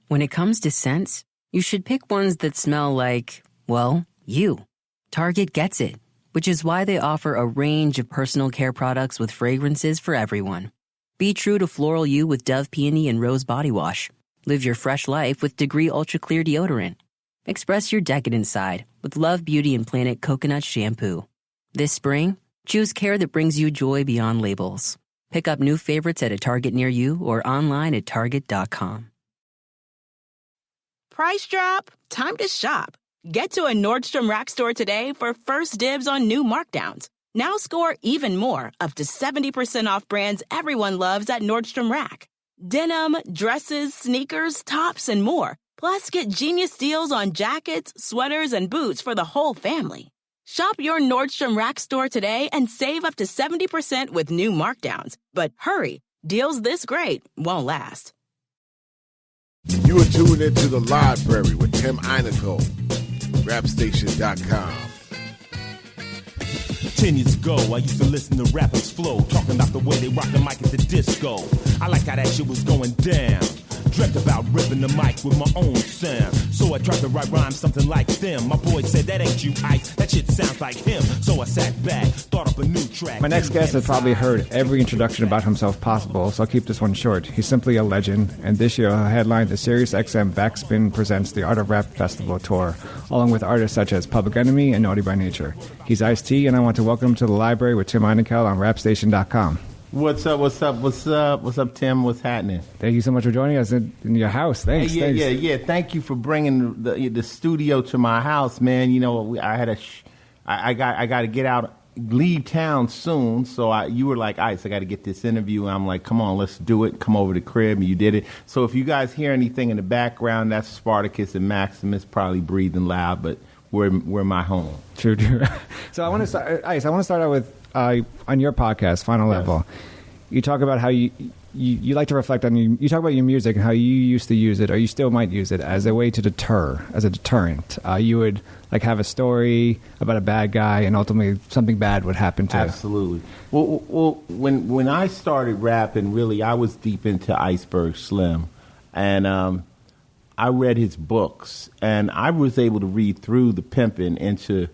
When it comes to scents, you should pick ones that smell like, well, you. Target gets it, which is why they offer a range of personal care products with fragrances for everyone. Be true to floral you with Dove Peony and Rose Body Wash. Live your fresh life with Degree Ultra Clear Deodorant. Express your decadent side with Love Beauty and Planet Coconut Shampoo. This spring, choose care that brings you joy beyond labels. Pick up new favorites at a Target near you or online at Target.com. Price drop? Time to shop. Get to a Nordstrom Rack store today for first dibs on new markdowns. Now score even more, up to 70% off brands everyone loves at Nordstrom Rack. Denim, dresses, sneakers, tops, and more. Plus, get genius deals on jackets, sweaters, and boots for the whole family. Shop your Nordstrom Rack store today and save up to 70% with new markdowns. But hurry, deals this great won't last. You are tuned into The Library with Tim Einenkel, rapstation.com. 10 years ago, I used to listen to rappers flow, talking about the way they rock the mic at the disco. I like how that shit was going down. Dreamt about ripping the mic with my own sound. So I tried to write rhymes something like them. My boy said, that ain't you, Ice. That shit sounds like him. So I sat back, thought up a new track. My next guest has probably heard every introduction about himself possible, so I'll keep this one short. He's simply a legend, and this year he'll headline the SiriusXM Backspin Presents the Art of Rap Festival Tour, along with artists such as Public Enemy and Naughty by Nature. He's Ice-T, and I want to welcome him to The Library with Tim Einenkel on rapstation.com. What's up, Tim? What's happening? Thank you so much for joining us in your house. Thanks. Hey, yeah. Thank you for bringing the studio to my house, man. You know, I got to get out, leave town soon. So you were like, Ice, I got to get this interview. And I'm like, come on, let's do it. Come over to the crib, and you did it. So if you guys hear anything in the background, that's Spartacus and Maximus probably breathing loud, but we're my home. True. So I want to start, Ice. I want to start out with on your podcast, Final Level. You talk about how you like to reflect on you talk about your music and how you used to use it, or you still might use it as a way to deter, as a deterrent. You would like have a story about a bad guy, and ultimately something bad would happen to. Absolutely. Well, when I started rapping, really, I was deep into Iceberg Slim, and I read his books, and I was able to read through the pimping into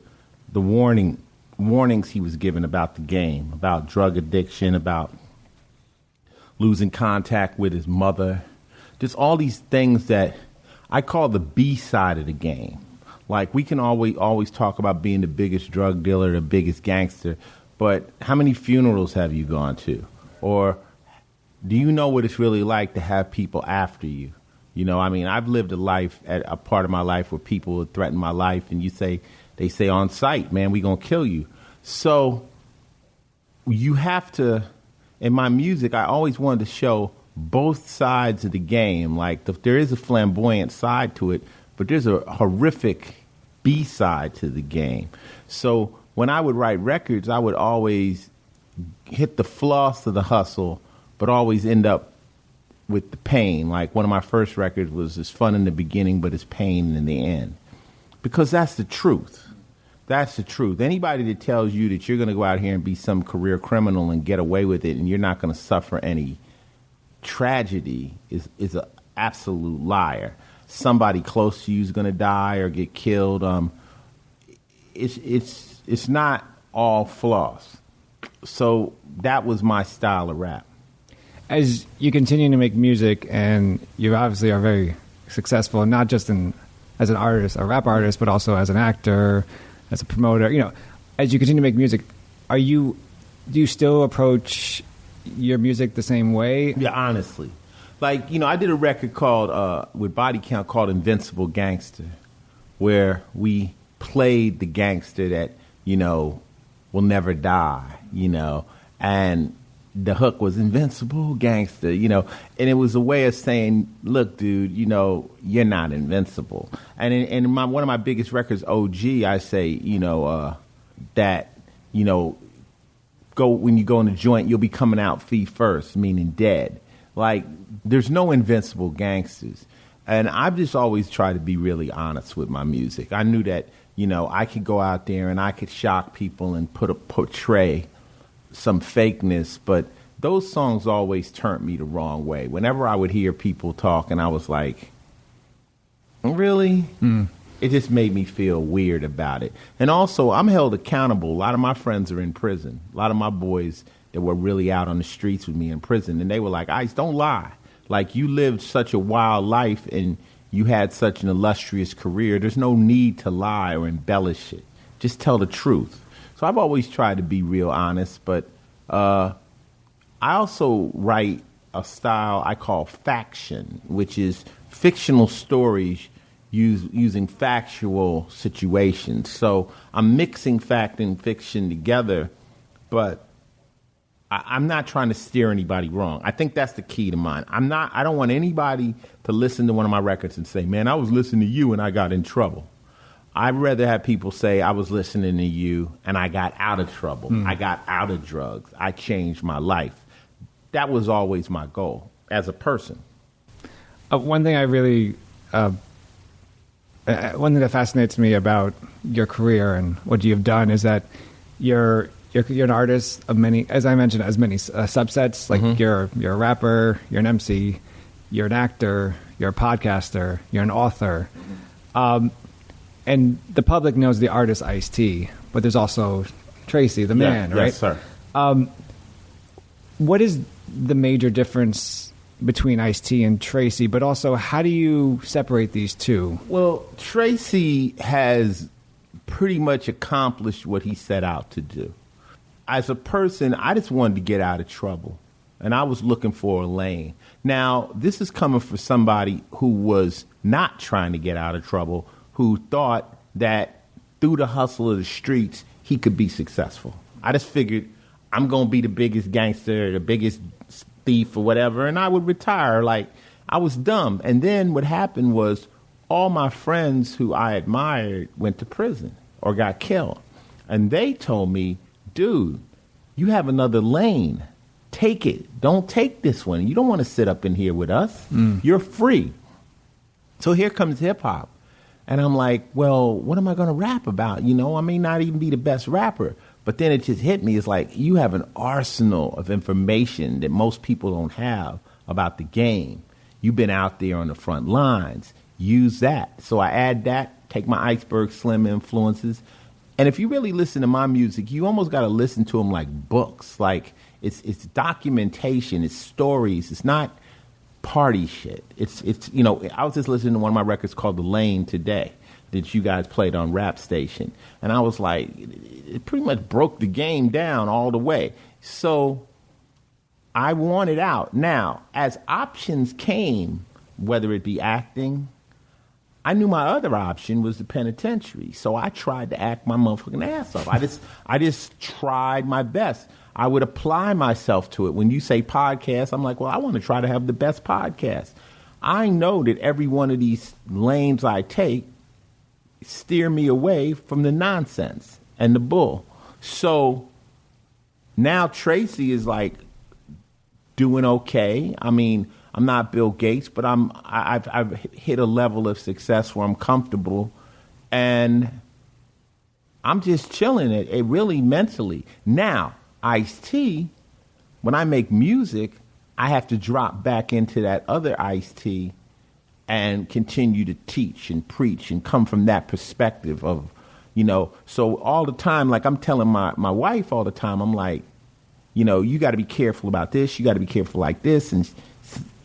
the warnings he was given about the game, about drug addiction, about losing contact with his mother, just all these things that I call the B side of the game. Like, we can always talk about being the biggest drug dealer, the biggest gangster, but how many funerals have you gone to? Or do you know what it's really like to have people after you? You know, I mean, I've lived a part of my life where people would threaten my life, and they say on sight, man, we gonna kill you. So you have to, in my music, I always wanted to show both sides of the game. Like, there is a flamboyant side to it, but there's a horrific B side to the game. So when I would write records, I would always hit the floss of the hustle, but always end up with the pain. Like, one of my first records was it's fun in the beginning, but it's pain in the end. Because that's the truth. That's the truth. Anybody that tells you that you're going to go out here and be some career criminal and get away with it and you're not going to suffer any tragedy is an absolute liar. Somebody close to you is going to die or get killed. It's not all floss. So that was my style of rap. As you continue to make music, and you obviously are very successful, not just as an artist, a rap artist, but also as an actor, as a promoter, you know, as you continue to make music, do you still approach your music the same way? Yeah, honestly. Like, you know, I did a record called, with Body Count, called Invincible Gangster, where we played the gangster that, you know, will never die, you know, and the hook was invincible gangster, you know, and it was a way of saying, look, dude, you know, you're not invincible. And in one of my biggest records, OG, I say, you know, that, you know, when you go in the joint, you'll be coming out feet first, meaning dead. Like, there's no invincible gangsters. And I've just always tried to be really honest with my music. I knew that, you know, I could go out there and I could shock people and portray some fakeness, but those songs always turned me the wrong way. Whenever I would hear people talk and I was like, Really? It just made me feel weird about it. And also, I'm held accountable. A lot of my friends are in prison. A lot of my boys that were really out on the streets with me in prison. And they were like, Ice, don't lie. Like, you lived such a wild life and you had such an illustrious career. There's no need to lie or embellish it. Just tell the truth. So I've always tried to be real honest. But I also write a style I call faction, which is fictional stories using factual situations. So I'm mixing fact and fiction together, but I'm not trying to steer anybody wrong. I think that's the key to mine. I don't want anybody to listen to one of my records and say, man, I was listening to you and I got in trouble. I'd rather have people say, I was listening to you and I got out of trouble. I got out of drugs. I changed my life. That was always my goal as a person. One thing I really, one thing that fascinates me about your career and what you've done is that you're an artist of many, as I mentioned, as many subsets. Like you're a rapper, you're an MC, you're an actor, you're a podcaster, you're an author, and the public knows the artist Ice-T, but there's also Tracy, the man, right? Yes, sir. What is the major difference between Ice-T and Tracy, but also how do you separate these two? Well, Tracy has pretty much accomplished what he set out to do. As a person, I just wanted to get out of trouble, and I was looking for a lane. Now, this is coming from somebody who was not trying to get out of trouble, who thought that through the hustle of the streets, he could be successful. I just figured I'm going to be the biggest gangster, the biggest thief or whatever, and I would retire. Like, I was dumb. And then what happened was all my friends who I admired went to prison or got killed. And they told me, dude, you have another lane. Take it. Don't take this one. You don't want to sit up in here with us. You're free. So here comes hip hop. And I'm like, well, what am I going to rap about? You know, I may not even be the best rapper. But then it just hit me. It's like you have an arsenal of information that most people don't have about the game. You've been out there on the front lines. Use that. So I add that, take my Iceberg Slim influences. And if you really listen to my music, you almost got to listen to them like books. Like it's documentation, it's stories. It's not party shit. It's you know, I was just listening to one of my records called The Lane today that you guys played on Rap Station. And I was like, it pretty much broke the game down all the way. So I wanted out. Now, as options came, whether it be acting, I knew my other option was the penitentiary. So I tried to act my motherfucking ass off. I just tried my best. I would apply myself to it. When you say podcast, I'm like, well, I want to try to have the best podcast. I know that every one of these lanes I take steer me away from the nonsense and the bull. So now Tracy is like doing okay. I mean, I'm not Bill Gates, but I've hit a level of success where I'm comfortable, and I'm just chilling it really mentally. Now, Ice-T, when I make music, I have to drop back into that other Ice-T and continue to teach and preach and come from that perspective of, you know, so all the time, like I'm telling my wife all the time, I'm like, you know, you got to be careful about this. You got to be careful like this. And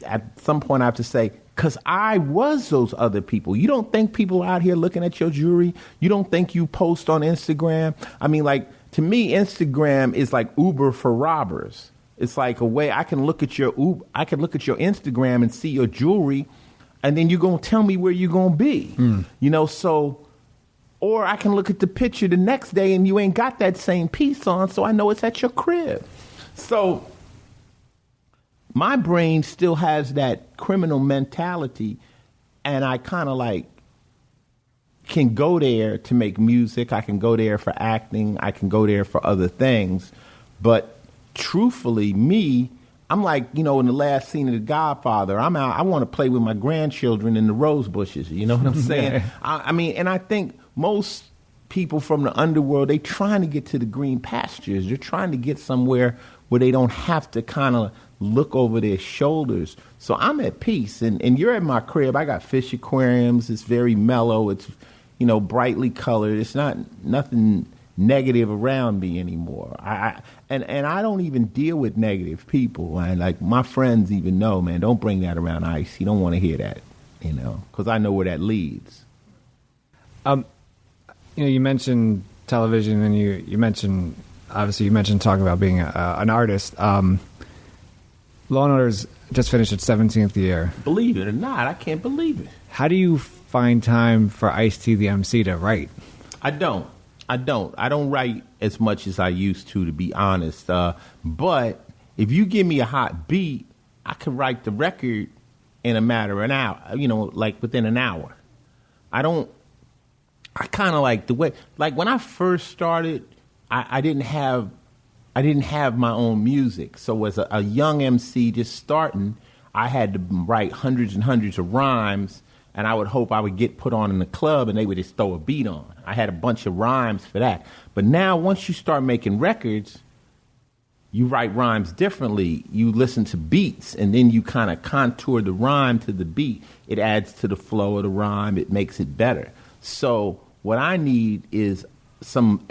at some point I have to say, because I was those other people. You don't think people out here looking at your jewelry? You don't think you post on Instagram? I mean, like, to me, Instagram is like Uber for robbers. It's like a way I can look at your Instagram and see your jewelry, and then you're going to tell me where you're going to be. You know, so, or I can look at the picture the next day and you ain't got that same piece on, so I know it's at your crib. So my brain still has that criminal mentality, and I kind of like can go there to make music. I can go there for acting. I can go there for other things. But truthfully, I'm like, you know, in the last scene of The Godfather, I'm out. I want to play with my grandchildren in the rose bushes. You know what I'm saying? I mean, and I think most people from the underworld, they trying to get to the green pastures. They're trying to get somewhere where they don't have to kind of look over their shoulders. So I'm at peace. And you're at my crib. I got fish aquariums. It's very mellow. It's, brightly colored. It's not nothing negative around me anymore. And I don't even deal with negative people. And like my friends even know, man, don't bring that around Ice. You don't want to hear that, because I know where that leads. You mentioned television, and you mentioned talking about being an artist. Law and Order's just finished its 17th year. Believe it or not, I can't believe it. How do you find time for Ice-T, the MC, to write? I don't write as much as I used to be honest. But if you give me a hot beat, I can write the record in a matter of an hour, like within an hour. I kind of like the way, like when I first started, I didn't have my own music. So as a young MC just starting, I had to write hundreds and hundreds of rhymes, and I would hope I would get put on in the club and they would just throw a beat on. I had a bunch of rhymes for that. But now once you start making records, you write rhymes differently. You listen to beats, and then you kind of contour the rhyme to the beat. It adds to the flow of the rhyme. It makes it better. So what I need is some,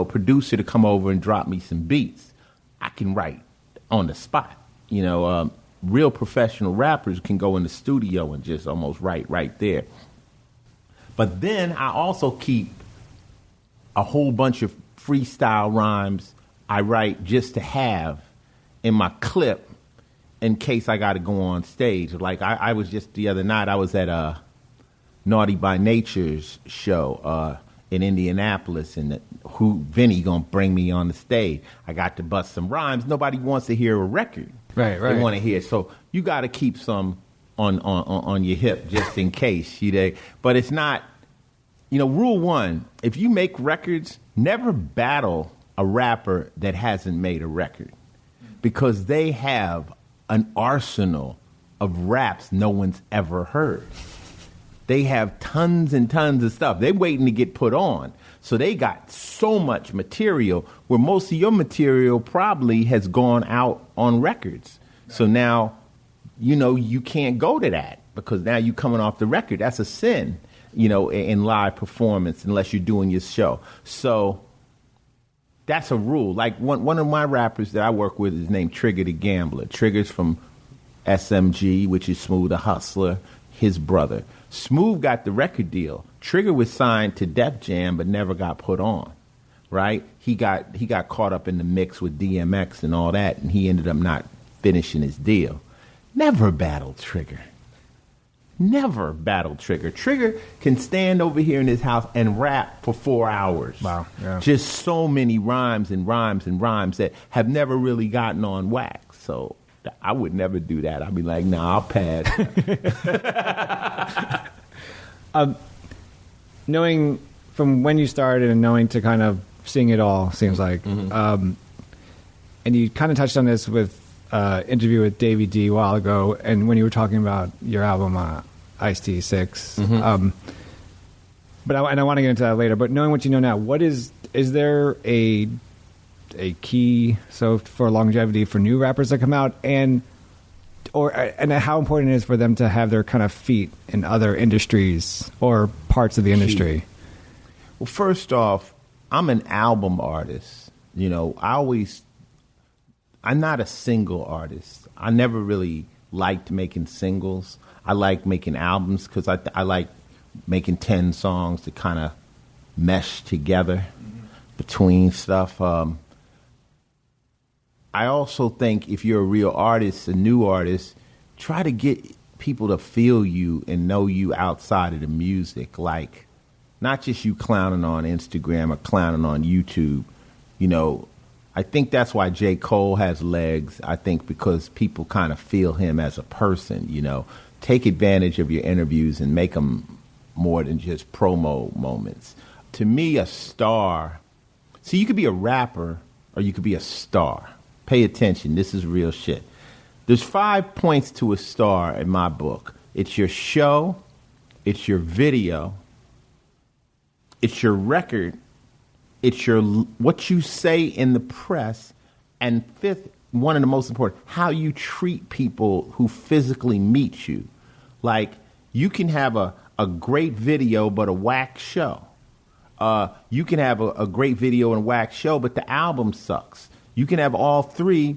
producer to come over and drop me some beats. I can write on the spot. Real professional rappers can go in the studio and just almost write right there. But then I also keep a whole bunch of freestyle rhymes I write just to have in my clip in case I got to go on stage. Like I was just the other night, I was at Naughty by Nature's show in Indianapolis, and Vinny gonna bring me on the stage. I got to bust some rhymes. Nobody wants to hear a record. Right. They want to hear it. So you got to keep some on your hip just in case. But it's not, rule one, if you make records, never battle a rapper that hasn't made a record, because they have an arsenal of raps no one's ever heard. They have tons and tons of stuff. They're waiting to get put on. So they got so much material where most of your material probably has gone out on records. So now, you can't go to that because now you're coming off the record. That's a sin, in live performance unless you're doing your show. So that's a rule. Like one of my rappers that I work with is named Trigger the Gambler. Trigger's from SMG, which is Smooth the Hustler, his brother. Smooth got the record deal. Trigger was signed to Def Jam but never got put on, right? He got caught up in the mix with DMX and all that, and he ended up not finishing his deal. Never battled Trigger. Never battled Trigger. Trigger can stand over here in his house and rap for 4 hours. Wow. Yeah. Just so many rhymes and rhymes and rhymes that have never really gotten on wax. So I would never do that. I'd be like, nah, I'll pass. Knowing from when you started and knowing to kind of seeing it all, seems like. Mm-hmm. And you kind of touched on this with interview with Davey D a while ago, and when you were talking about your album, Ice-T 6. Mm-hmm. But I want to get into that later. But knowing what you know now, is there a key for longevity for new rappers that come out, and how important it is for them to have their kind of feet in other industries or parts of the industry? Well, first off, I'm an album artist. I'm not a single artist. I never really liked making singles. I like making albums because I like making 10 songs to kind of mesh together between stuff. I also think if you're a real artist, a new artist, try to get people to feel you and know you outside of the music. Like, not just you clowning on Instagram or clowning on YouTube. I think that's why J. Cole has legs. I think because people kind of feel him as a person, Take advantage of your interviews and make them more than just promo moments. To me, a star... See, you could be a rapper or you could be a star. Pay attention. This is real shit. There's 5 points to a star in my book. It's your show. It's your video. It's your record. It's what you say in the press. And 5th, one of the most important, how you treat people who physically meet you. Like, you can have a great video but a whack show. You can have a great video and a whack show, but the album sucks. You can have all three,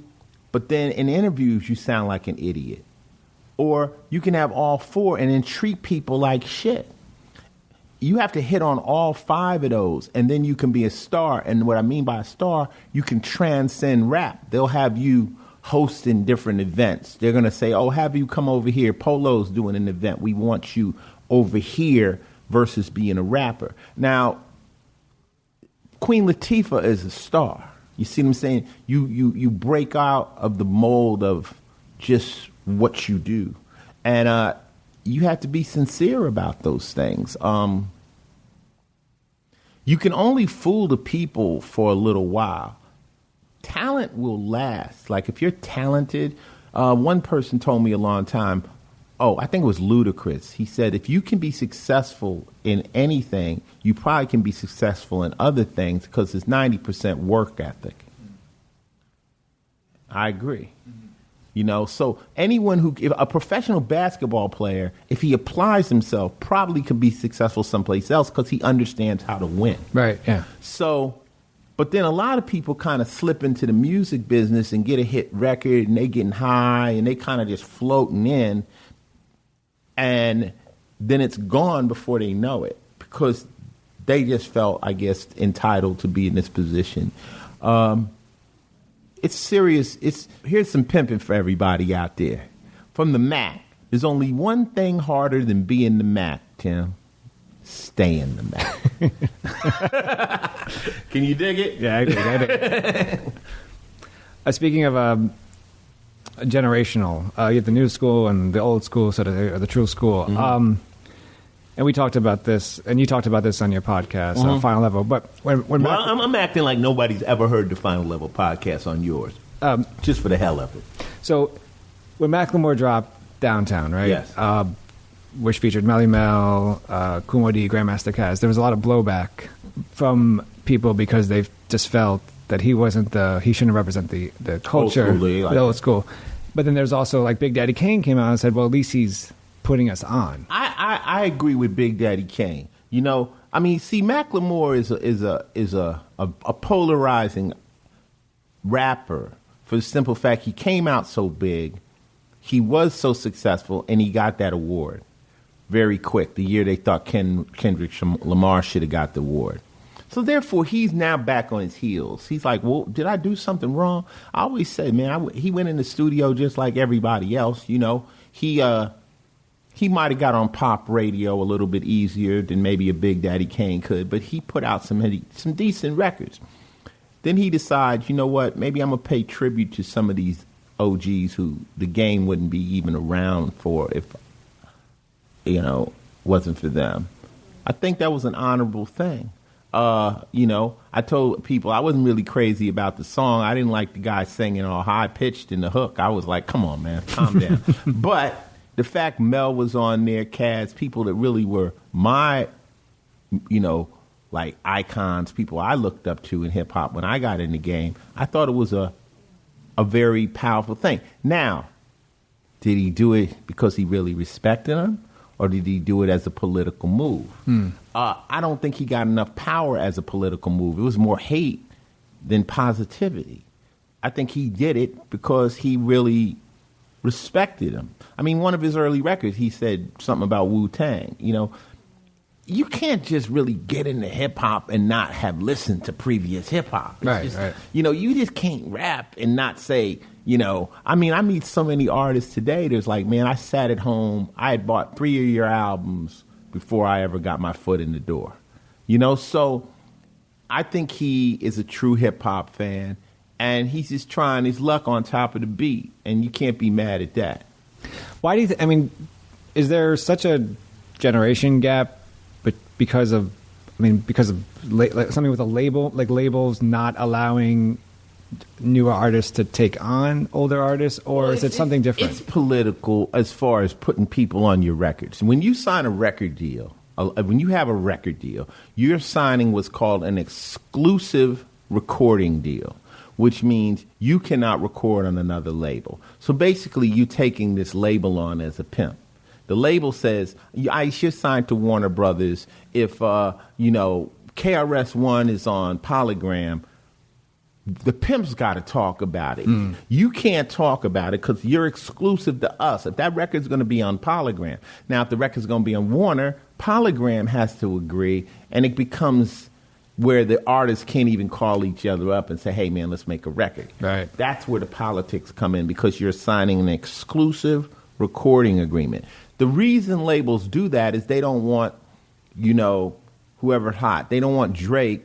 but then in interviews you sound like an idiot. Or you can have all four and then treat people like shit. You have to hit on all five of those, and then you can be a star. And what I mean by a star, you can transcend rap. They'll have you hosting different events. They're going to say, oh, have you come over here? Polo's doing an event. We want you over here versus being a rapper. Now, Queen Latifah is a star. You see what I'm saying? You break out of the mold of just what you do. And you have to be sincere about those things. You can only fool the people for a little while. Talent will last. Like, if you're talented, one person told me a long time, I think it was Ludacris. He said, if you can be successful in anything, you probably can be successful in other things because it's 90% work ethic. I agree. You know, so anyone if a professional basketball player, if he applies himself, probably could be successful someplace else because he understands how to win. Right, yeah. So, but then a lot of people kind of slip into the music business and get a hit record and they getting high and they kind of just floating in. And then it's gone before they know it because they just felt, I guess, entitled to be in this position. It's serious. Here's some pimping for everybody out there. From the Mac, there's only one thing harder than being the Mac, Tim. Stay in the Mac. Can you dig it? Yeah, I dig it. Speaking of generational, you have the new school and the old school, so the true school. Mm-hmm. And we talked about this, and you talked about this on your podcast, Final Level. But I'm acting like nobody's ever heard the Final Level podcast on yours, just for the hell of it. So when Macklemore dropped Downtown, right? Yes. Which featured Melly Mel, Kumo D, Grandmaster Caz, there was a lot of blowback from people because they just felt that he shouldn't represent the culture, the old school. But then there's also, like, Big Daddy Kane came out and said, well, at least he's putting us on. I agree with Big Daddy Kane. You know, I mean, see, Macklemore is a polarizing rapper for the simple fact he came out so big, he was so successful, and he got that award very quick. The year they thought Kendrick Lamar should have got the award. So therefore, he's now back on his heels. He's like, well, did I do something wrong? I always say, man, he went in the studio just like everybody else. You know, he might have got on pop radio a little bit easier than maybe a Big Daddy Kane could, but he put out some decent records. Then he decides, you know what, maybe I'm going to pay tribute to some of these OGs who the game wouldn't be even around for if, you know, wasn't for them. I think that was an honorable thing. You know, I told people I wasn't really crazy about the song. I didn't like the guy singing all high-pitched in the hook. I was like, come on, man, calm down. But the fact Mel was on there, Caz, people that really were my, you know, like icons, people I looked up to in hip-hop when I got in the game, I thought it was a very powerful thing. Now, did he do it because he really respected him? Or did he do it as a political move? I don't think he got enough power as a political move. It was more hate than positivity. I think he did it because he really respected him. I mean, one of his early records, he said something about Wu-Tang. You know, you can't just really get into hip-hop and not have listened to previous hip-hop. Right. You know, you just can't rap and not say, you know, I mean, I meet so many artists today. There's like, man, I sat at home. I had bought 3 of your albums before I ever got my foot in the door. You know, so I think he is a true hip-hop fan, and he's just trying his luck on top of the beat, and you can't be mad at that. Why do you I mean, is there such a generation gap because of something with a label, like labels not allowing newer artists to take on older artists, or is it something different? It's political as far as putting people on your records. When you sign a record deal, when you have a record deal, you're signing what's called an exclusive recording deal, which means you cannot record on another label. So basically, you taking this label on as a pimp. The label says, Ice, you're signed to Warner Brothers. If, KRS-One is on Polygram, the pimp's got to talk about it. You can't talk about it because you're exclusive to us. If that record's going to be on Polygram. Now, if the record's going to be on Warner, Polygram has to agree, and it becomes where the artists can't even call each other up and say, hey, man, let's make a record. Right. That's where the politics come in because you're signing an exclusive recording agreement. The reason labels do that is they don't want, whoever's hot. They don't want Drake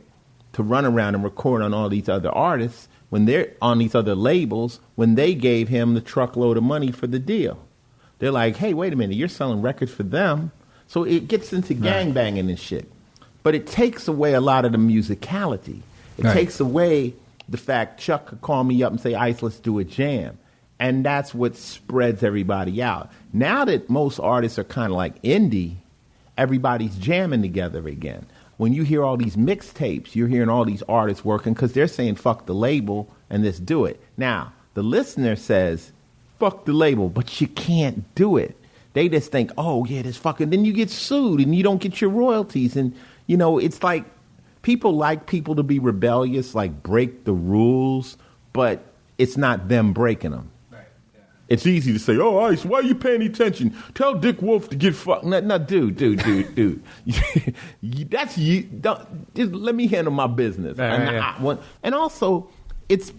to run around and record on all these other artists when they're on these other labels when they gave him the truckload of money for the deal. They're like, hey, wait a minute, you're selling records for them. So it gets into gangbanging and shit. But it takes away a lot of the musicality. It takes away the fact Chuck could call me up and say, Ice, let's do a jam. And that's what spreads everybody out. Now that most artists are kind of like indie, everybody's jamming together again. When you hear all these mixtapes, you're hearing all these artists working because they're saying, fuck the label and let's do it. Now, the listener says, fuck the label, but you can't do it. They just think, oh, yeah, this fucking... Then you get sued and you don't get your royalties. And, it's like people like people to be rebellious, like break the rules, but it's not them breaking them. It's easy to say, oh, Ice, why are you paying attention? Tell Dick Wolf to get fucked. No, dude. That's you. Just let me handle my business. And also, it's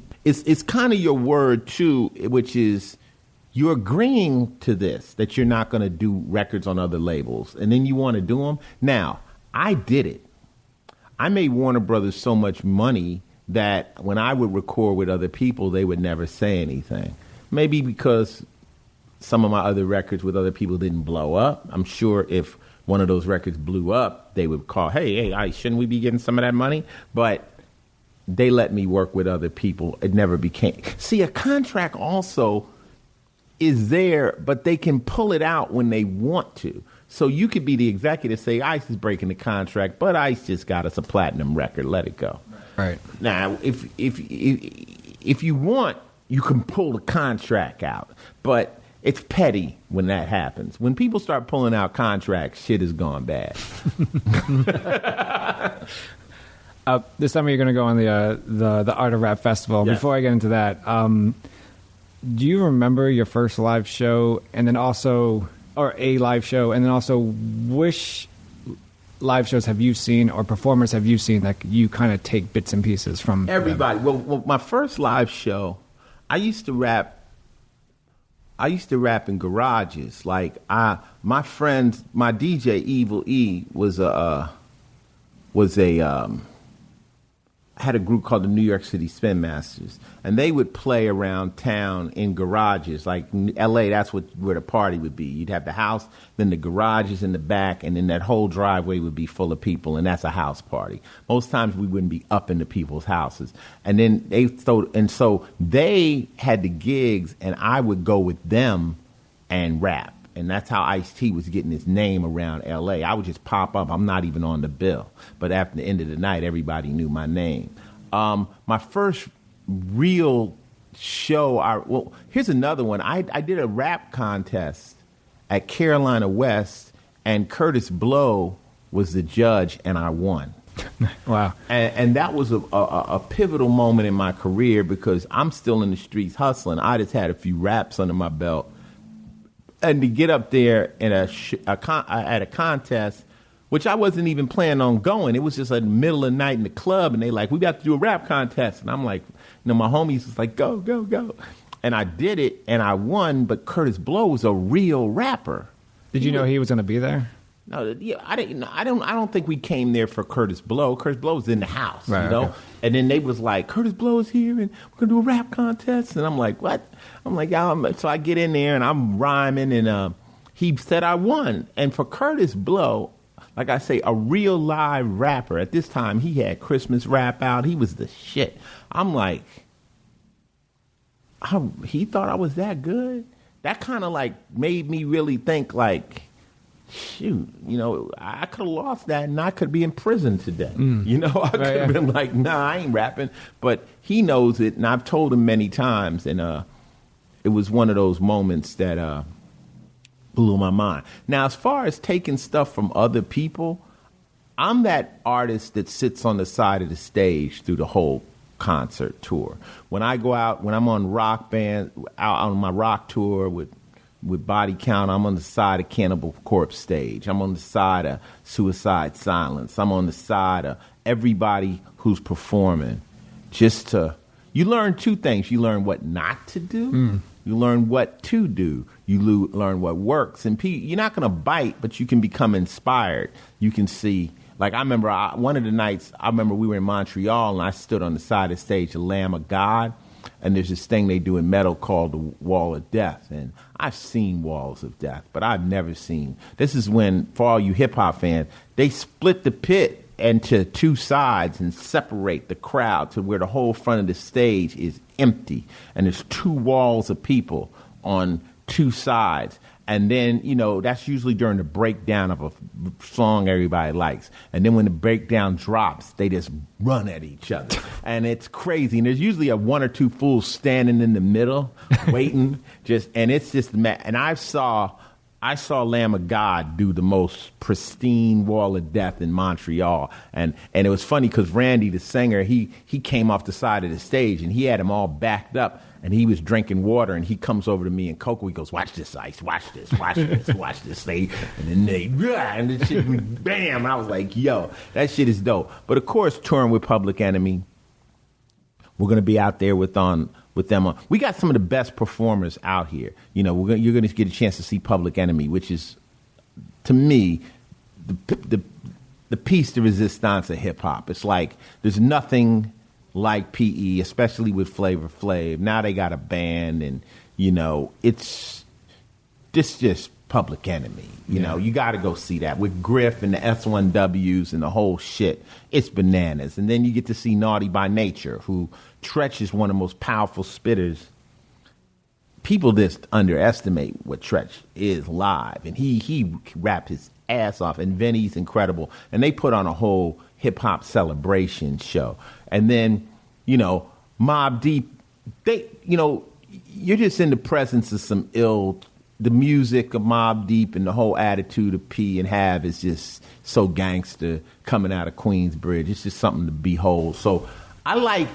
kind of your word, too, which is you're agreeing to this, that you're not going to do records on other labels, and then you want to do them. Now, I did it. I made Warner Brothers so much money that when I would record with other people, they would never say anything. Maybe because some of my other records with other people didn't blow up. I'm sure if one of those records blew up, they would call, hey, shouldn't we be getting some of that money? But they let me work with other people. It never became. See, a contract also is there, but they can pull it out when they want to. So you could be the executive, say, Ice is breaking the contract, but Ice just got us a platinum record. Let it go. Right. Now, if you want, you can pull the contract out, but it's petty when that happens. When people start pulling out contracts, shit has gone bad. This summer you're going to go on the Art of Rap Festival. Yes. Before I get into that, do you remember your first live show, and then also, or a live show, and then also which live shows have you seen or performers have you seen that you kind of take bits and pieces from? Everybody. Well, my first live show, I used to rap in garages. Like my friend, my DJ Evil E had a group called the New York City Spin Masters, and they would play around town in garages. Like in L.A., that's where the party would be. You'd have the house, then the garages in the back, and then that whole driveway would be full of people, and that's a house party. Most times we wouldn't be up into people's houses. And then so they had the gigs, and I would go with them and rap. And that's how Ice-T was getting his name around L.A. I would just pop up. I'm not even on the bill. But after the end of the night, everybody knew my name. My first real show, here's another one. I did a rap contest at Carolina West, and Curtis Blow was the judge, and I won. Wow. And that was a pivotal moment in my career because I'm still in the streets hustling. I just had a few raps under my belt. And to get up there in at a contest, which I wasn't even planning on going. It was just like the middle of the night in the club, and they like, we got to do a rap contest. And I'm like, my homies was like, go, go, go. And I did it, and I won, but Curtis Blow was a real rapper. Did you know he was going to be there? No, yeah, I didn't. I don't think we came there for Curtis Blow. Curtis Blow was in the house, right, you know. Okay. And then they was like, Curtis Blow is here, and we're gonna do a rap contest. And I'm like, what? I'm like, so I get in there and I'm rhyming, and he said I won. And for Curtis Blow, like I say, a real live rapper. At this time, he had Christmas rap out. He was the shit. I'm like, he thought I was that good. That kind of like made me really think like, shoot, I could have lost that and I could be in prison today. I could have been like, nah, I ain't rapping. But he knows it, and I've told him many times, and it was one of those moments that blew my mind. Now, as far as taking stuff from other people, I'm that artist that sits on the side of the stage through the whole concert tour. When I go out, when I'm on rock band, out on my rock tour with Body Count, I'm on the side of Cannibal Corpse stage. I'm on the side of Suicide Silence. I'm on the side of everybody who's performing. You learn two things. You learn what not to do. You learn what to do. You learn what works. And you're not going to bite, but you can become inspired. You can see. Like I remember one of the nights, we were in Montreal, and I stood on the side of the stage, the Lamb of God. And there's this thing they do in metal called the Wall of Death. And I've seen Walls of Death, but I've never seen. This is when, for all you hip-hop fans, they split the pit into two sides and separate the crowd to where the whole front of the stage is empty. And there's two walls of people on two sides. And then, that's usually during the breakdown of a song everybody likes. And then when the breakdown drops, they just run at each other. And it's crazy. And there's usually one or two fools standing in the middle, waiting. And it's just mad. And I saw Lamb of God do the most pristine Wall of Death in Montreal. And it was funny because Randy, the singer, he came off the side of the stage and he had them all backed up. And he was drinking water, and he comes over to me and Coco. He goes, "Watch this, Ice. Watch this. Watch this. Watch this." And then and the shit went bam. And I was like, "Yo, that shit is dope." But of course, touring with Public Enemy, we're gonna be out there with them. We got some of the best performers out here. You're gonna get a chance to see Public Enemy, which is, to me, the piece de resistance of hip hop. It's like there's nothing like PE, especially with Flavor Flav. Now they got a band, and it's just Public Enemy. You got to go see that with Griff and the S1Ws and the whole shit. It's bananas. And then you get to see Naughty by Nature, who Tretch is one of the most powerful spitters. People just underestimate what Tretch is live, and he rapped his ass off. And Vinny's incredible, and they put on a whole hip hop celebration show. And then, Mobb Deep, you're just in the presence of some the music of Mobb Deep and the whole attitude of P and Have is just so gangster coming out of Queensbridge. It's just something to behold. So I like,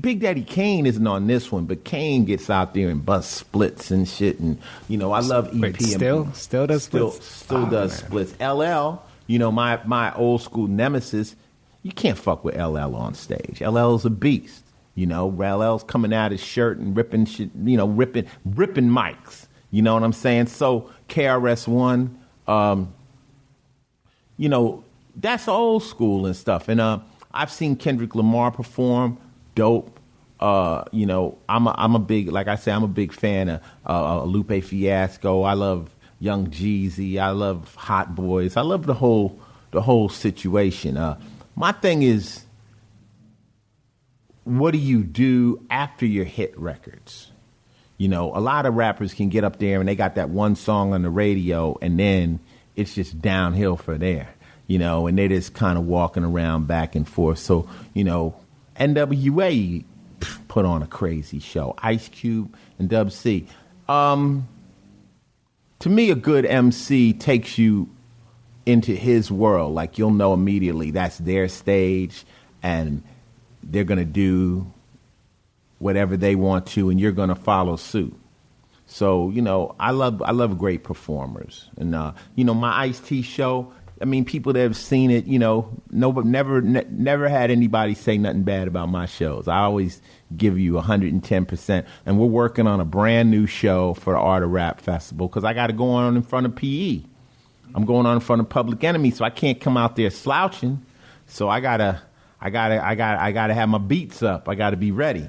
Big Daddy Kane isn't on this one, but Kane gets out there and busts splits and shit. And, I love EP. Wait, still does splits? Still does splits. LL, my old school nemesis, you can't fuck with LL on stage. LL's a beast. LL's coming out his shirt and ripping shit, ripping mics. You know what I'm saying? So KRS-One, that's old school and stuff. And I've seen Kendrick Lamar perform, dope. I'm a big, like I say, I'm a big fan of Lupe Fiasco. I love Young Jeezy. I love Hot Boys. I love the whole situation. My thing is, what do you do after your hit records? A lot of rappers can get up there and they got that one song on the radio, and then it's just downhill for there, and they're just kind of walking around back and forth. So, NWA put on a crazy show. Ice Cube and Dub C. To me, a good MC takes you into his world. Like, you'll know immediately that's their stage, and they're going to do whatever they want to, and you're going to follow suit. So, I love great performers. And, my Ice-T show, people that have seen it, never had anybody say nothing bad about my shows. I always give you 110%. And we're working on a brand new show for the Art of Rap Festival, because I got to go on in front of PE. I'm going on in front of Public Enemy, so I can't come out there slouching. So I gotta have my beats up. I gotta be ready.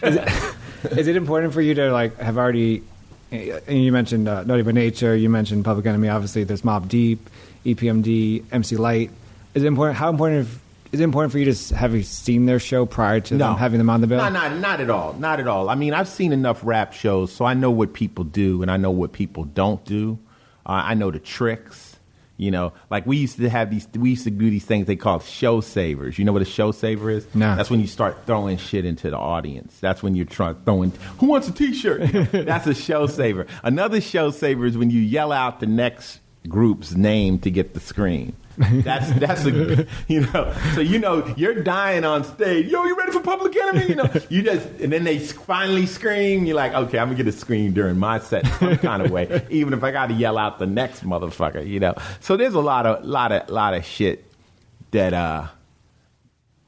Is it important for you to have already? You mentioned Naughty by Nature. You mentioned Public Enemy. Obviously, there's Mobb Deep, EPMD, MC Light. Is it important? How important is it important for you to have you seen their show prior to them having them on the bill? No, not at all. Not at all. I've seen enough rap shows, so I know what people do and I know what people don't do. I know the tricks. You know, like we used to do these things they call show savers. You know what a show saver is? No. That's when you start throwing shit into the audience. That's when you're throwing, who wants a T-shirt? You know, that's a show saver. Another show saver is when you yell out the next group's name to get the screen. That's a, you know, so you know you're dying on stage. Yo, you ready for Public Enemy? You know, and then they finally scream. You're like, okay, I'm gonna get a scream during my set some kind of way, even if I got to yell out the next motherfucker. You know, so there's a lot of shit that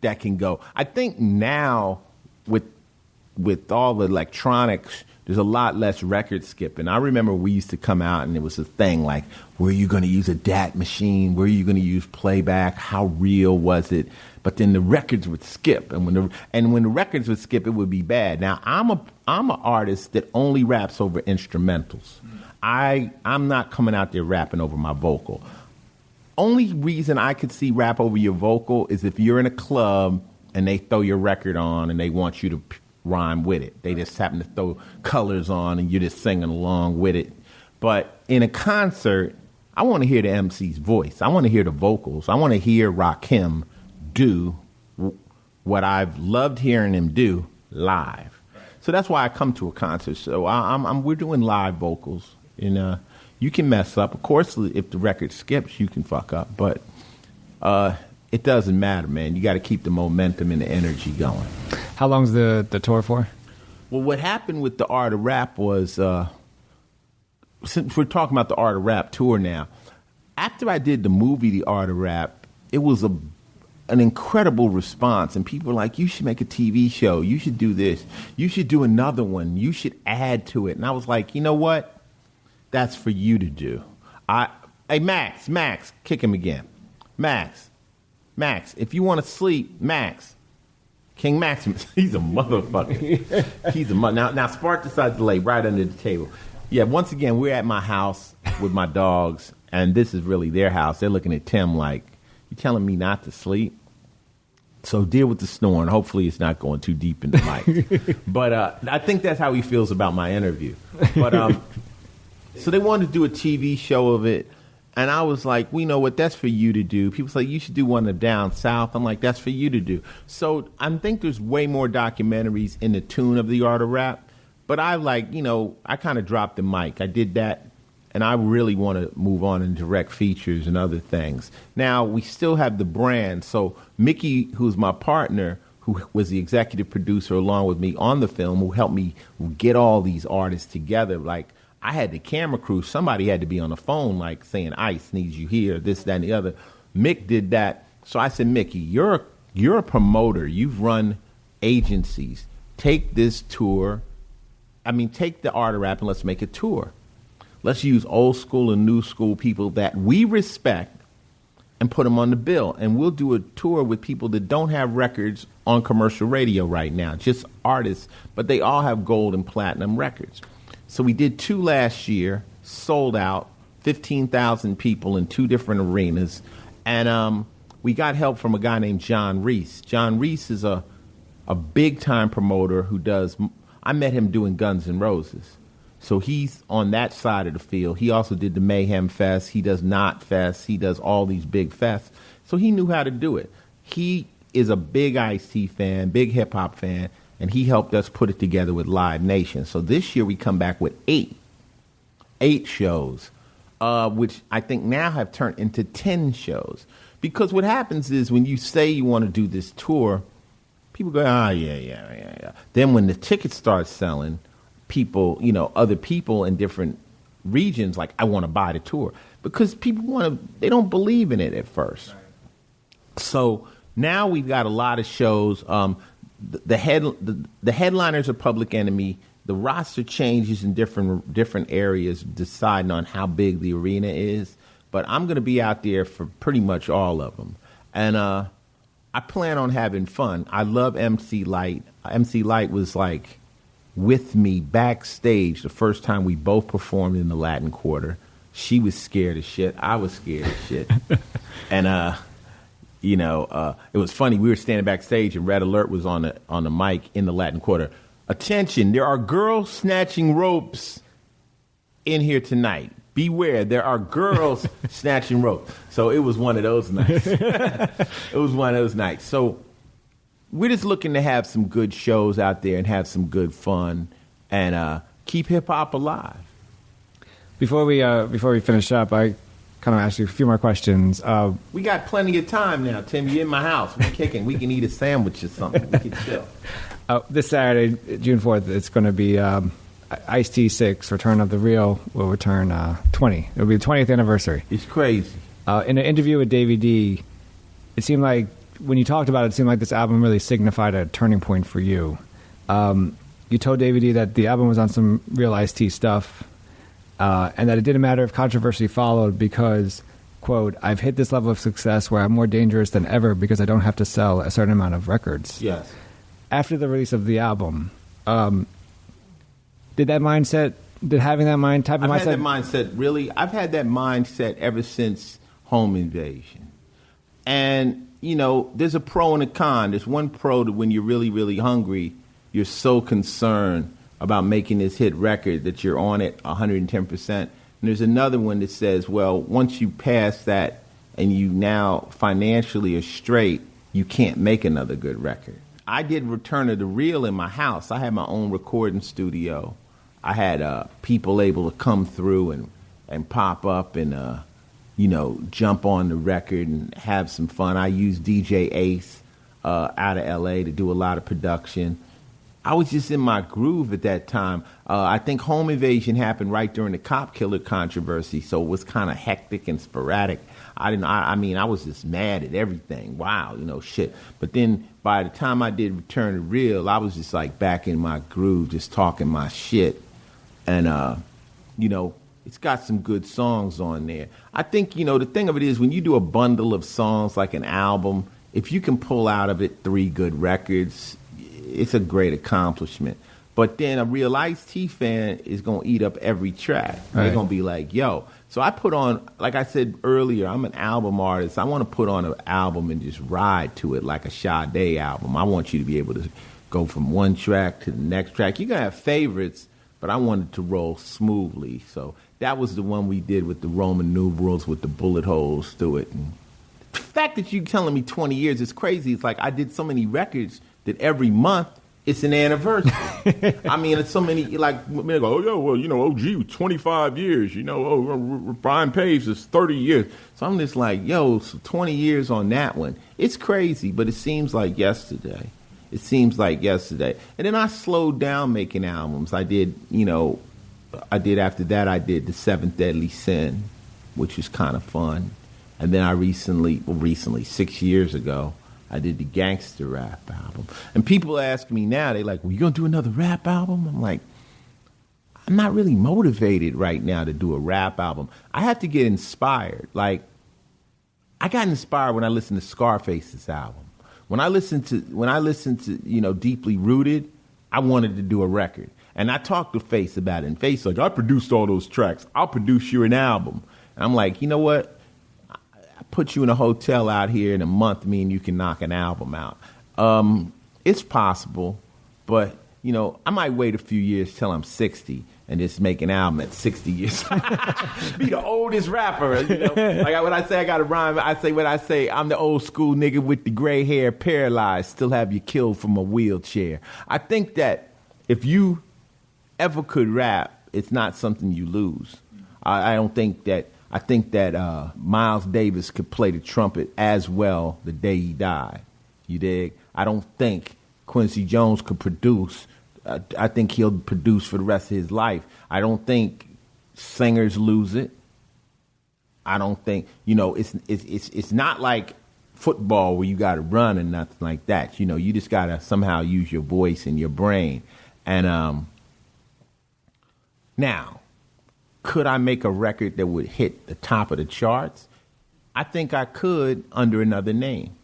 can go. I think now with all the electronics, there's a lot less record skipping. I remember we used to come out and it was a thing like, were you going to use a DAT machine? Were you going to use playback? How real was it? But then the records would skip, and when the records would skip, it would be bad. Now I'm an artist that only raps over instrumentals. I'm not coming out there rapping over my vocal. Only reason I could see rap over your vocal is if you're in a club and they throw your record on and they want you to rhyme with it. They just happen to throw colors on and you're just singing along with it. But in a concert, I want to hear the MC's voice. I want to hear the vocals. I want to hear Rakim do what I've loved hearing him do live. So that's why I come to a concert. So we're doing live vocals. And you can mess up. Of course, if the record skips, you can fuck up. But it doesn't matter, man. You got to keep the momentum and the energy going. How long's the tour for? Well, what happened with the Art of Rap was, since we're talking about the Art of Rap tour now, after I did the movie The Art of Rap, it was an incredible response. And people were like, you should make a TV show. You should do this. You should do another one. You should add to it. And I was like, you know what? That's for you to do. Hey, Max, kick him again. Max, if you want to sleep, Max. King Maximus, he's a motherfucker. He's a now Spark decides to lay right under the table. Yeah, once again, we're at my house with my dogs, and this is really their house. They're looking at Tim like, you telling me not to sleep? So deal with the snoring. Hopefully it's not going too deep in the mic. But I think that's how he feels about my interview. But so they wanted to do a TV show of it. And I was like, we know what, that's for you to do. People say, you should do one down south. I'm like, that's for you to do. So I think there's way more documentaries in the tune of The Art of Rap. But I I kind of dropped the mic. I did that, and I really want to move on and direct features and other things. Now, we still have the brand. So Mickey, who's my partner, who was the executive producer along with me on the film, who helped me get all these artists together, like, I had the camera crew. Somebody had to be on the phone, like saying, Ice needs you here, this, that, and the other. Mick did that. So I said, Mickey, you're a promoter. You've run agencies. Take this tour. Take the Art of Rap and let's make a tour. Let's use old school and new school people that we respect and put them on the bill. And we'll do a tour with people that don't have records on commercial radio right now, just artists, but they all have gold and platinum records. So we did 2 last year, sold out, 15,000 people in 2 different arenas. And we got help from a guy named John Reese. John Reese is a big-time promoter who I met him doing Guns N' Roses. So he's on that side of the field. He also did the Mayhem Fest. He does Knot Fest. He does all these big fests. So he knew how to do it. He is a big Ice-T fan, big hip-hop fan. And he helped us put it together with Live Nation. So this year we come back with 8 shows, which I think now have turned into 10 shows. Because what happens is when you say you want to do this tour, people go, yeah. Then when the tickets start selling, people, other people in different regions, like, I want to buy the tour. Because people they don't believe in it at first. Right. So now we've got a lot of shows. The headliners are Public Enemy. The roster changes in different areas, deciding on how big the arena is. But I'm going to be out there for pretty much all of them. And I plan on having fun. I love MC Light. MC Light was like with me backstage the first time we both performed in the Latin Quarter. She was scared as shit. I was scared as shit. And it was funny. We were standing backstage, and Red Alert was on the mic in the Latin Quarter. Attention, there are girls snatching ropes in here tonight. beware, there are girls snatching rope. So it was one of those nights. It was one of those nights. So we're just looking to have some good shows out there and have some good fun and keep hip-hop alive. Before we finish up, I kind of ask you a few more questions. We got plenty of time now, Tim. You're in my house. We're kicking. We can eat a sandwich or something. We can chill. This Saturday, June 4th, it's going to be Ice-T 6, Return of the Real, will return 20. It'll be the 20th anniversary. It's crazy. In an interview with Davey D, it seemed like, when you talked about it, it seemed like this album really signified a turning point for you. You told Davey D that the album was on some real Ice-T stuff, and that it didn't matter if controversy followed because, quote, I've hit this level of success where I'm more dangerous than ever because I don't have to sell a certain amount of records. Yes. After the release of the album, did having that mindset? I've had that mindset, really. I've had that mindset ever since Home Invasion. And, you know, there's a pro and a con. There's one pro that when you're really, really hungry, you're so concerned about making this hit record that you're on it 110%. And there's another one that says, well, once you pass that and you now financially are straight, you can't make another good record. I did Return of the Real in my house. I had my own recording studio. I had people able to come through and pop up and, jump on the record and have some fun. I used DJ Ace out of L.A. to do a lot of production. I was just in my groove at that time. I think Home Invasion happened right during the cop killer controversy, so it was kind of hectic and sporadic. I was just mad at everything. Wow, shit. But then by the time I did Return to Real, I was just like back in my groove, just talking my shit. And, it's got some good songs on there. I think, the thing of it is when you do a bundle of songs like an album, if you can pull out of it 3 good records, it's a great accomplishment. But then a real Ice-T fan is going to eat up every track. Right. They're going to be like, yo. So I put on, like I said earlier, I'm an album artist. I want to put on an album and just ride to it like a Sade album. I want you to be able to go from one track to the next track. You're going to have favorites, but I wanted to roll smoothly. So that was the one we did with the Roman numerals with the bullet holes through it. And the fact that you're telling me 20 years is crazy. It's like I did so many records that every month it's an anniversary. I mean, it's so many, like, they go, oh, yeah, well, OG, 25 years, Brian Paves is 30 years. So I'm just like, so 20 years on that one. It's crazy, but it seems like yesterday. And then I slowed down making albums. I did after that, I did The Seventh Deadly Sin, which was kind of fun. And then I recently, 6 years ago, I did the Gangster Rap album. And people ask me now, they like, well, you going to do another rap album? I'm like, I'm not really motivated right now to do a rap album. I have to get inspired. Like, I got inspired when I listened to Scarface's album. When I listened to Deeply Rooted, I wanted to do a record. And I talked to Face about it. And Face like, I produced all those tracks. I'll produce you an album. And I'm like, you know what? Put you in a hotel out here in a month, mean you can knock an album out. It's possible, but, I might wait a few years till I'm 60 and just make an album at 60 years. Be the oldest rapper, Like when I say I got a rhyme, I say I'm the old school nigga with the gray hair, paralyzed, still have you killed from a wheelchair. I think that if you ever could rap, it's not something you lose. I think that Miles Davis could play the trumpet as well the day he died. You dig? I don't think Quincy Jones could produce. I think he'll produce for the rest of his life. I don't think singers lose it. I don't think, it's not like football where you got to run and nothing like that. You just got to somehow use your voice and your brain. And now, could I make a record that would hit the top of the charts? I think I could under another name.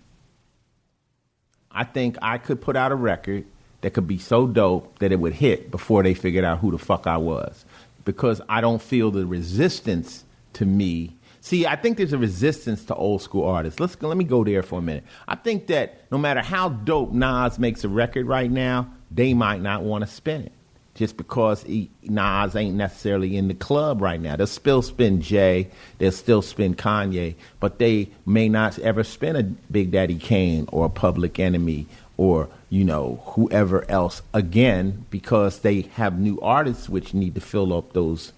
I think I could put out a record that could be so dope that it would hit before they figured out who the fuck I was. Because I don't feel the resistance to me. See, I think there's a resistance to old school artists. Let me go there for a minute. I think that no matter how dope Nas makes a record right now, they might not want to spin it. just because Nas ain't necessarily in the club right now. They'll still spin Jay, they'll still spin Kanye, but they may not ever spin a Big Daddy Kane or a Public Enemy or, you know, whoever else again, because they have new artists which need to fill up those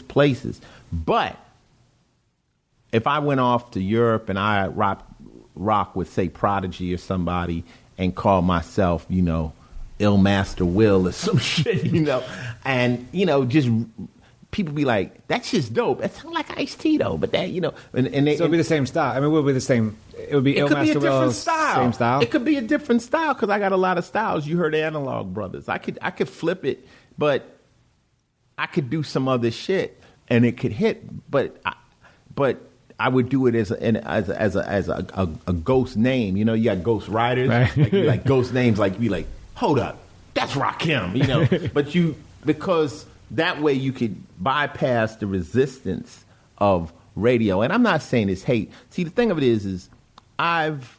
places. But if I went off to Europe and I rock with, say, Prodigy or somebody and call myself, you know, Ill Master Will or some shit, you know, and, you know, just people be like, that shit's dope. That sounds like Ice-T, though, but that, you know. And they, so it'd be the same style. I mean, it would be the same. It would be Ill Master Will's same style. It could be a different style because I got a lot of styles. You heard Analog Brothers. I could flip it, but I could do some other shit and it could hit. But I would do it as a ghost name. You know, you got ghost writers, right. like ghost names, like be like, hold up, that's Rakim, you know. But because that way you could bypass the resistance of radio. And I'm not saying it's hate. See, the thing of it is I've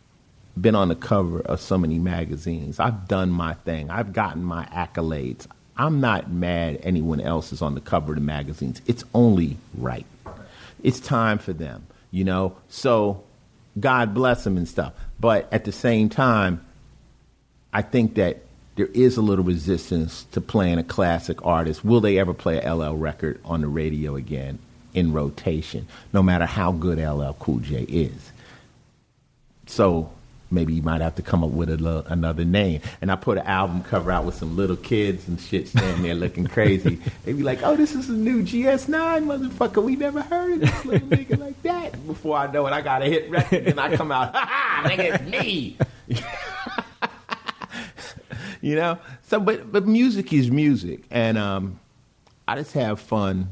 been on the cover of so many magazines. I've done my thing. I've gotten my accolades. I'm not mad anyone else is on the cover of the magazines. It's only right. It's time for them, you know. So God bless them and stuff. But at the same time, I think that there is a little resistance to playing a classic artist. Will they ever play a LL record on the radio again in rotation, no matter how good LL Cool J is? So maybe you might have to come up with another name. And I put an album cover out with some little kids and shit standing there looking crazy. They be like, oh, this is a new GS9, motherfucker. We never heard of this little nigga like that. Before I know it, I got a hit record and I come out, ha-ha, nigga, it's me. You know, so but music is music, and I just have fun.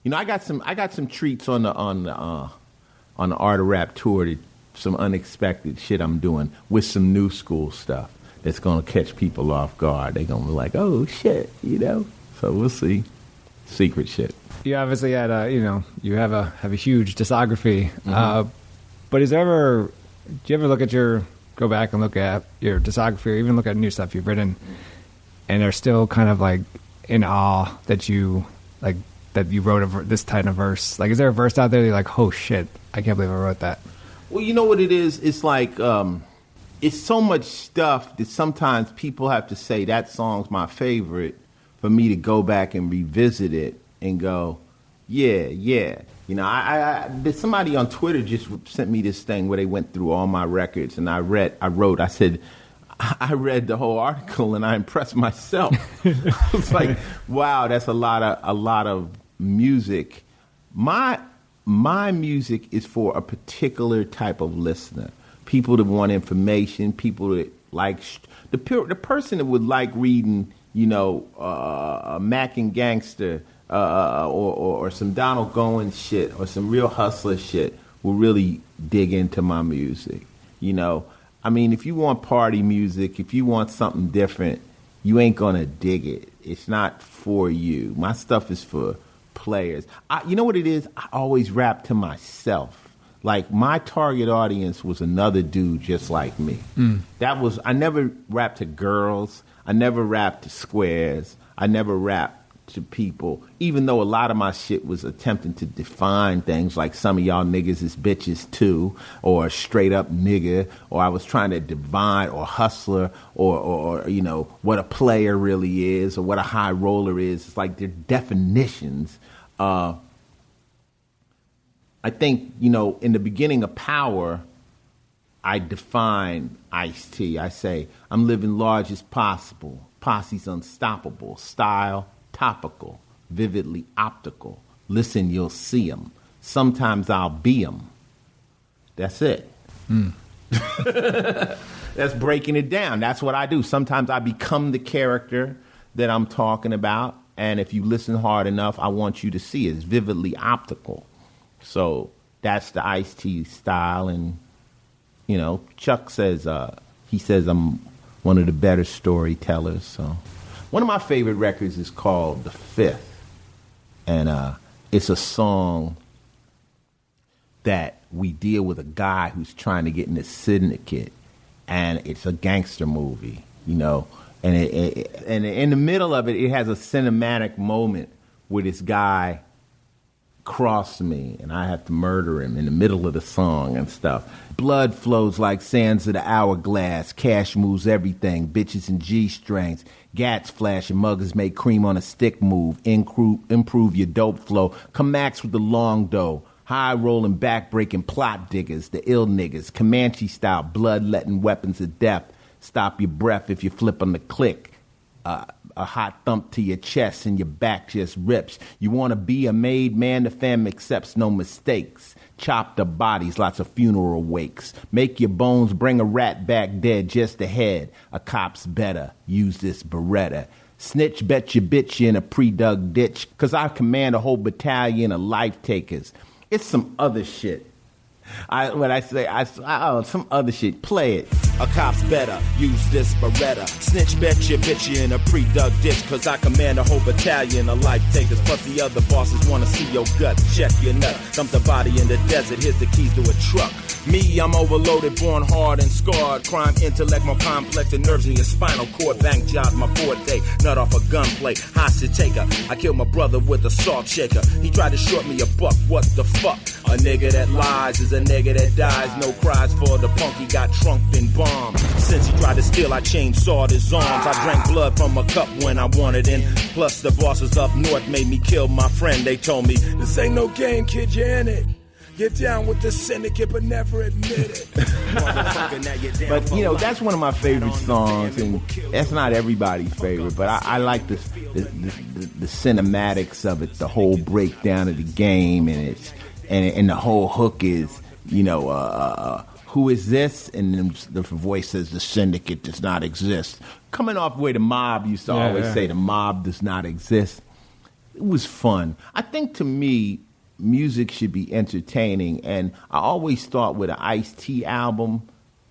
You know, I got some treats on the Art of Rap tour, some unexpected shit I'm doing with some new school stuff that's gonna catch people off guard. They're gonna be like, oh shit, you know. So we'll see. Secret shit. You obviously had you have a huge discography, but do you ever go back and look at your discography or even look at new stuff you've written and are still kind of like in awe that you wrote this kind of verse? Like, is there a verse out there that you're like, oh shit, I can't believe I wrote that? Well, you know what it is? It's like, it's so much stuff that sometimes people have to say that song's my favorite for me to go back and revisit it and go, yeah. You know, I somebody on Twitter just sent me this thing where they went through all my records, and I said, I read the whole article and I impressed myself. It's like, wow, that's a lot of music. My music is for a particular type of listener. People that want information, people that like the person that would like reading, you know, Mac and Gangster. Or some Donald Goins shit or some Real Hustler shit will really dig into my music. You know, I mean, if you want party music, if you want something different, you ain't gonna dig it. It's not for you. My stuff is for players. You know what it is? I always rap to myself. Like, my target audience was another dude just like me. I never rapped to girls. I never rapped to squares. I never rapped to people, even though a lot of my shit was attempting to define things like some of y'all niggas is bitches too, or straight up nigga, or I was trying to divine or hustler, or you know, what a player really is, or what a high roller is. It's like their definitions. I think, you know, in the beginning of Power, I define Ice-T. I say, I'm living large as possible. Posse's unstoppable. Style, topical, vividly optical. Listen, you'll see 'em. Sometimes I'll be 'em. That's it. That's breaking it down. That's what I do. Sometimes I become the character that I'm talking about, and if you listen hard enough, I want you to see it. It's vividly optical. So that's the Ice-T style, and, you know, Chuck says, he says I'm one of the better storytellers, so... One of my favorite records is called The Fifth, and it's a song that we deal with a guy who's trying to get in the syndicate, and it's a gangster movie, you know, And and in the middle of it, it has a cinematic moment where this guy crossed me and I have to murder him in the middle of the song and stuff. Blood flows like sands of the hourglass. Cash moves everything. Bitches and G-strings. Gats flash and muggers make cream on a stick move. Improve your dope flow. Come max with the long dough. High rolling, back breaking plot diggers. The ill niggas. Comanche style. Blood letting weapons of death. Stop your breath if you flip on the click. A hot thump to your chest and your back just rips. You want to be a made man, the fam accepts no mistakes. Chop the bodies, lots of funeral wakes. Make your bones, bring a rat back dead just ahead. A cop's better, use this Beretta. Snitch, bet your bitch you in a pre-dug ditch, 'cause I command a whole battalion of life takers. It's some other shit. Some other shit. Play it. A cop's better, use this Beretta. Snitch, bet your bitch you in a pre-dug ditch, 'cause I command a whole battalion of life takers. Plus the other bosses wanna see your guts. Check your nut, dump the body in the desert. Here's the keys to a truck. Me, I'm overloaded, born hard and scarred. Crime intellect more complex than nerves in your spinal cord. Bank jobs my forte, nut off a gunplay. Hostage taker, I killed my brother with a salt shaker. He tried to short me a buck, what the fuck? A nigga that lies is a nigga that dies. No cries for the punk, he got trunked and bombed. Since he tried to steal, I chainsawed his arms. I drank blood from a cup when I wanted in. Plus the bosses up north made me kill my friend. They told me, this ain't no game, kid, you're in it. Get down with the syndicate, but never admit it. But, you know, that's one of my favorite songs, and that's not everybody's favorite, but I like the cinematics of it, the whole breakdown of the game, and the whole hook is, you know, who is this? And then the voice says the syndicate does not exist. Coming off where the mob used to always say the mob does not exist. It was fun. I think to me, music should be entertaining, and I always thought with an Ice-T album,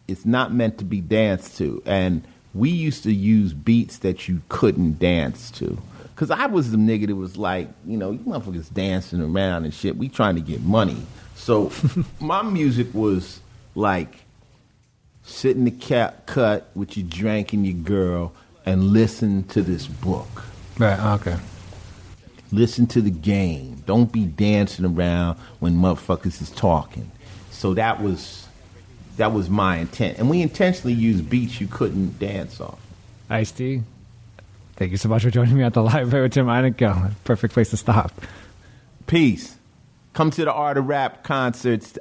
it's not meant to be danced to. And we used to use beats that you couldn't dance to. Because I was the nigga that was like, you know, you motherfuckers dancing around and shit. We trying to get money. So my music was like sit in the cut with your drink and your girl and listen to this book. Right, okay. Listen to the game. Don't be dancing around when motherfuckers is talking. So that was my intent. And we intentionally used beats you couldn't dance off. Ice-T, thank you so much for joining me at the library with Tim Einenkel. Perfect place to stop. Peace. Come to the Art of Rap concerts.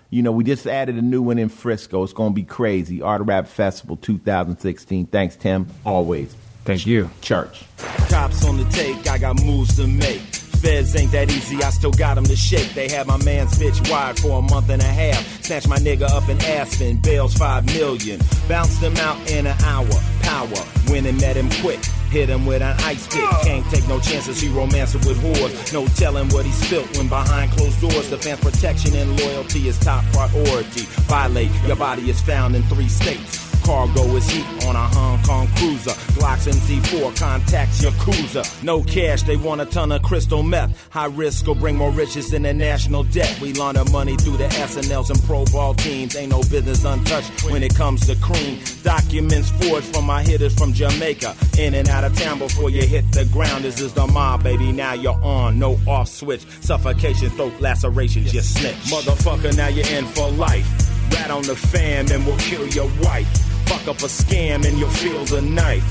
You know, we just added a new one in Frisco. It's going to be crazy. Art of Rap Festival 2016. Thanks, Tim. Always. Thank you. Church. Cops on the take, I got moves to make. Feds ain't that easy, I still got them to shake. They had my man's bitch wired for a month and a half. Snatched my nigga up in Aspen, bails $5 million. Bounced him out in an hour, power. Went and met him quick, hit him with an ice pick. Can't take no chances, he romancing with whores. No telling what he spilt when behind closed doors. The fans' protection and loyalty is top priority. Violate, your body is found in 3 states. Cargo is heat on a Hong Kong cruiser. Glocks and D4 contacts your cruiser. No cash, they want a ton of crystal meth. High risk will bring more riches than the national debt. We launder money through the SNLs and pro ball teams. Ain't no business untouched when it comes to cream. Documents forged from my hitters from Jamaica. In and out of town before you hit the ground. This is the mob, baby, now you're on. No off switch. Suffocation, throat lacerations, you snitch. Motherfucker, now you're in for life. Rat on the fam and we'll kill your wife. Fuck up a scam and you'll feel the knife.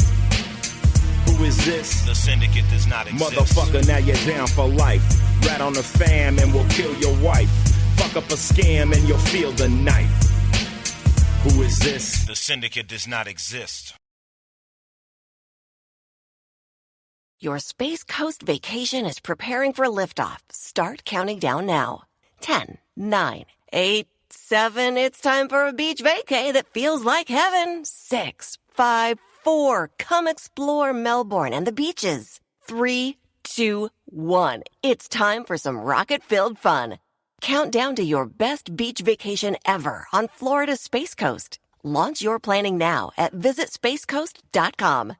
Who is this? The syndicate does not exist. Motherfucker, now you're down for life. Rat on the fam and we'll kill your wife. Fuck up a scam and you'll feel the knife. Who is this? The syndicate does not exist. Your Space Coast vacation is preparing for liftoff. Start counting down now. 10, 9, 8, 7, it's time for a beach vacay that feels like heaven. 6, 5, 4, come explore Melbourne and the beaches. 3, 2, 1, it's time for some rocket-filled fun. Count down to your best beach vacation ever on Florida's Space Coast. Launch your planning now at visitspacecoast.com.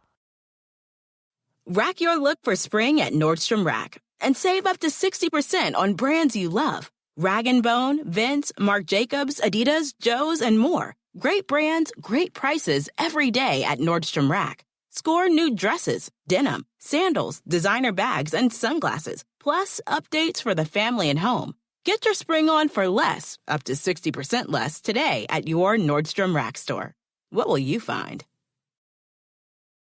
Rack your look for spring at Nordstrom Rack and save up to 60% on brands you love. Rag & Bone, Vince, Marc Jacobs, Adidas, Joe's, and more. Great brands, great prices every day at Nordstrom Rack. Score new dresses, denim, sandals, designer bags, and sunglasses, plus updates for the family and home. Get your spring on for less, up to 60% less, today at your Nordstrom Rack store. What will you find?